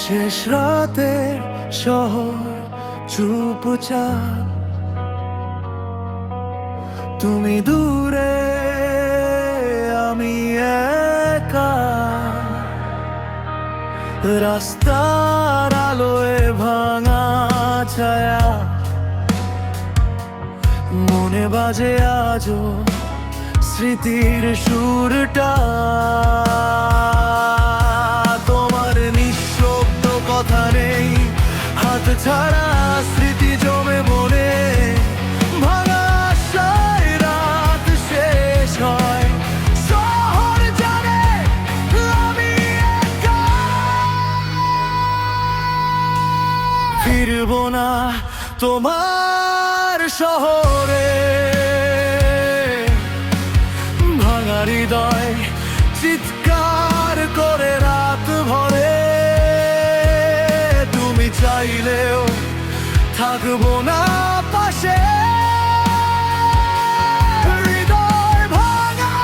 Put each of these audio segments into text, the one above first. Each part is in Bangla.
শেষ রাতের শহর চুপচাপ, তুমি দূরে আমি একা, রাস্তার আলোয় ভাঙা ছায়া, মনে বাজে আজও স্মৃতির সুরটা। তোমার নিঃশব্দ কথা নেই, হাত ছাড়া স্মৃতি জমে মনে, ভাঙা আশায় রাত শেষ হয়। শহর জানে আমি একা, ফিরবো না তোমার শহরে। ভাঙা হৃদয় চিৎকার করে রাত ভরে, তুমি চাইলেও থাকবো না পাশে। হৃদয় ভাঙা,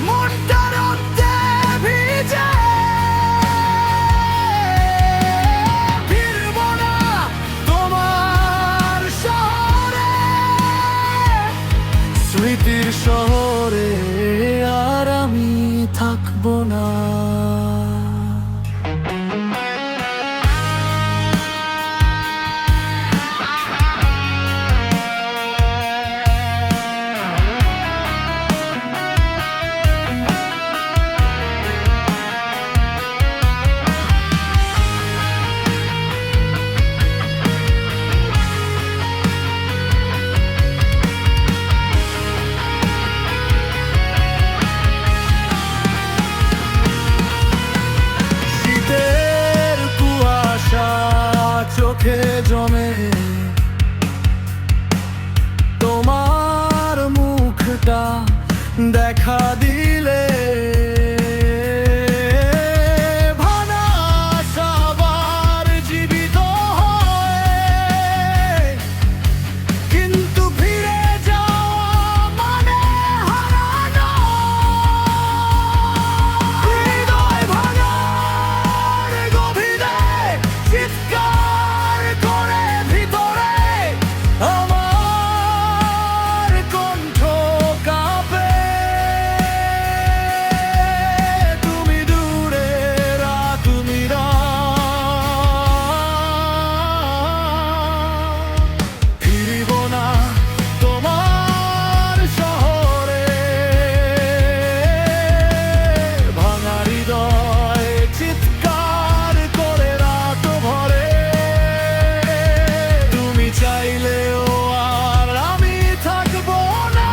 মনটা রক্তে ভিজে, ফিরবো না তোমার শহরে, স্মৃতির শহরে আর আমি থাকবো না। চোখে জমে তোমার মুখটা দেখা দিলে, ভাঙা আশা আবার জীবিত হয়, কিন্তু ফিরে যাওয়া মানে হারানো। হৃদয় ভাঙার গভীরে চিৎকার করে ভিতরে আমার কণ্ঠ কাঁপে, তুমি দূরে রাত মিরা, ফিরব না তোমার শহরে। ভাঙা হৃদয় চিৎকার করে রাত ভরে, তুমি চাইলেও আর আমি থাকবো না।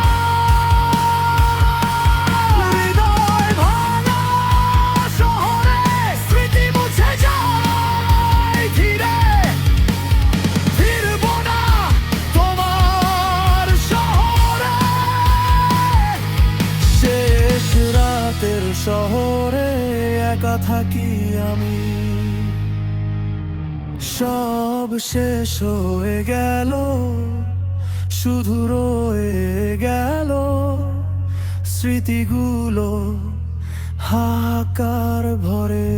হৃদয় ভাঙা শহরে স্মৃতি মুছে যায় ধীরে, ফিরবো না তোমার শহরে, শেষ রাতের শহরে একা থাকি আমি। সব শেষ হয়ে গেল, শুধু রয়ে গেল স্মৃতিগুলো হাহাকার ভরে।